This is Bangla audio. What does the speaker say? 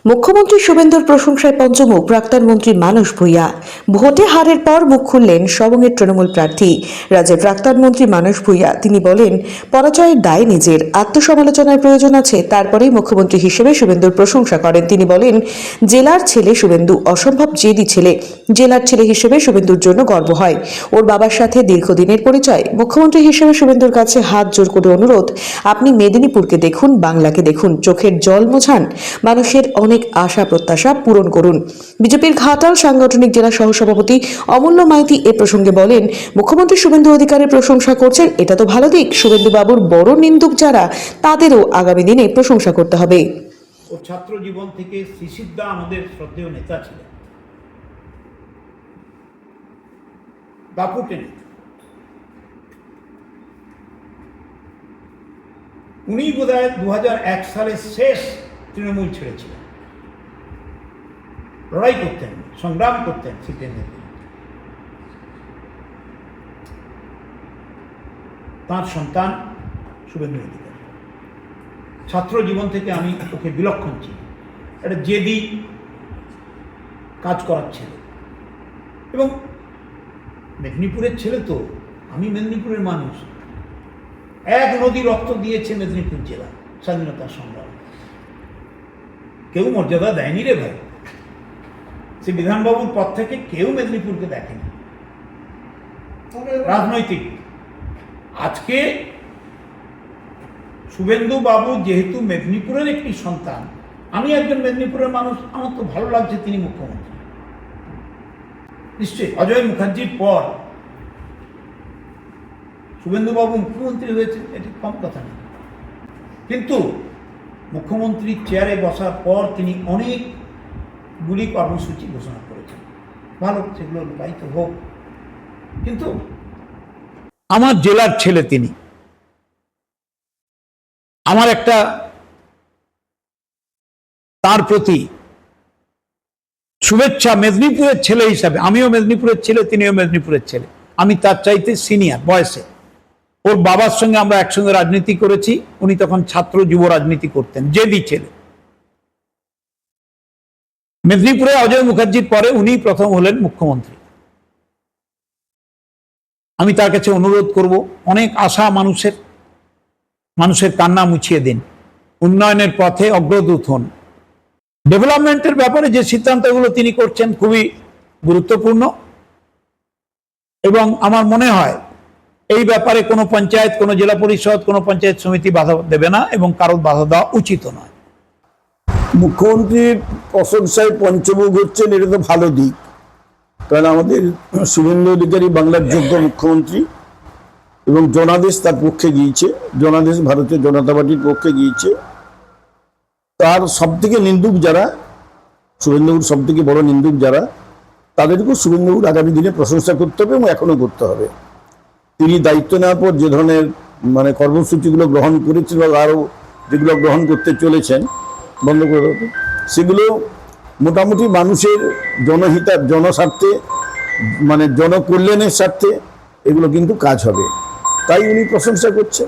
মুখ্যমন্ত্রী শুভেন্দুর প্রশংসায় পঞ্চমুখ প্রাক্তন মন্ত্রী মানস ভূঁইয়া। ভোটে হারের পর মুখ খুললেন সবংয়ের তৃণমূল প্রার্থী রাজ্যের প্রাক্তন মন্ত্রী মানস ভূঁইয়া। তিনি বলেন, পরাজয়ের দায় নিজের, আত্মসমালোচনার প্রয়োজন আছে। তারপরেই মুখ্যমন্ত্রী হিসেবে শুভেন্দুর প্রশংসা করেন। তিনি বলেন, জেলার ছেলে শুভেন্দু অসম্ভব জেদি ছেলে। জেলার ছেলে হিসেবে শুভেন্দুর জন্য গর্ব হয়। ওর বাবার সাথে দীর্ঘদিনের পরিচয়। মুখ্যমন্ত্রী হিসেবে শুভেন্দুর কাছে হাত জোর করে অনুরোধ, আপনি মেদিনীপুরকে দেখুন, বাংলাকে দেখুন, চোখের জল মোছান, মানুষের অনেক আশা প্রত্যাশা পূরণ করুন। বিজেপির ঘাটাল সাংগঠনিক জেলা সহসভাপতি অমূল্য মাইতি এ প্রসঙ্গে বলেন, মুখ্যমন্ত্রী শুভেন্দু অধিকারের প্রশংসা করছেন, এটা তো ভালো দিক। শুভেন্দু বাবুর বড় নিন্দুক যারা, তাদেরও আগামী দিনে প্রশংসা করতে হবে। ও ছাত্র জীবন থেকে শ্রীসিদ্ধা আমাদের শ্রদ্ধেয় নেতা ছিলেন, দাপুটে নেতা। উনি বোধহয় 2001 সালের শেষ তৃণমূল ছেড়েছিলেন। লড়াই করতেন, সংগ্রাম করতেন সিপিএম এর। তাঁর সন্তান শুভেন্দু অধিকারী। ছাত্র জীবন থেকে আমি ওকে বিলক্ষণ চিনি। একটা জেদি কাজ করার ছেলে, এবং মেদিনীপুরের ছেলে তো। আমি মেদিনীপুরের মানুষ। এক নদী রক্ত দিয়েছে মেদিনীপুর জেলা স্বাধীনতা সংগ্রাম। কেউ মর্যাদা দেয়নি রে ভাই। সে বিধানবাবুর পদ থেকে কেউ মেদিনীপুরকে দেখেনি রাজনৈতিক। আজকে শুভেন্দু বাবু যেহেতু মেদিনীপুরের একটি সন্তান, আমি একজন মেদিনীপুরের মানুষ, আমার তো ভালো লাগছে তিনি মুখ্যমন্ত্রী। নিশ্চয়ই অজয় মুখার্জির পর শুভেন্দু বাবু মুখ্যমন্ত্রী হয়েছে, এটি কম কথা নেই। কিন্তু মুখ্যমন্ত্রীর চেয়ারে বসার পর তিনি অনেকগুলি কর্মসূচি ঘোষণা করেছেন। ভালো, সেগুলো রূপায়িত হোক। কিন্তু আমার জেলার ছেলে তিনি, আমার একটা তার প্রতি শুভেচ্ছা। মেদিনীপুরের ছেলে হিসাবে, আমিও মেদিনীপুরের ছেলে, তিনিও মেদিনীপুরের ছেলে। আমি তার চাইতে সিনিয়র বয়সে। ওর বাবার সঙ্গে আমরা একসঙ্গে রাজনীতি করেছি। উনি তখন ছাত্র যুব রাজনীতি করতেন, জেদি ছেলে। মেদিনীপুরে অজয় মুখার্জির পরে উনি প্রথম হলেন মুখ্যমন্ত্রী। আমি তার কাছে অনুরোধ করব, অনেক আশা মানুষের কান্না মুছিয়ে দিন, উন্নয়নের পথে অগ্রদূত হন। ডেভেলপমেন্টের ব্যাপারে যে সিদ্ধান্তগুলো তিনি করছেন খুবই গুরুত্বপূর্ণ, এবং আমার মনে হয় এই ব্যাপারে কোনো পঞ্চায়েত, কোনো জেলা পরিষদ, কোনো পঞ্চায়েত সমিতি বাধা দেবে না, এবং কারোর বাধা দেওয়া উচিত নয়। মুখ্যমন্ত্রীর প্রশংসায় পঞ্চমুখ হচ্ছেন, এটা তো ভালো দিক। কারণ আমাদের শুভেন্দু অধিকারী বাংলার যোগ্য মুখ্যমন্ত্রী, এবং জনাদেশ তার পক্ষে গিয়েছে, জনাদেশ ভারতীয় জনতা পার্টির পক্ষে গিয়েছে। তার সব থেকে নিন্দুক যারা, শুভেন্দুর সব থেকে বড় নিন্দুক যারা, তাদেরকেও শুভেন্দুর আগামী দিনে প্রশংসা করতে হবে, এবং এখনো করতে হবে। তিনি দায়িত্ব নেওয়ার পর যে ধরনের কর্মসূচিগুলো গ্রহণ করেছেন, বা আরও যেগুলো গ্রহণ করতে চলেছেন, বন্ধ করে দেবে, সেগুলো মোটামুটি মানুষের জনস্বার্থে, জনকল্যাণের স্বার্থে এগুলো কিন্তু কাজ হবে। তাই উনি প্রশংসা করছেন।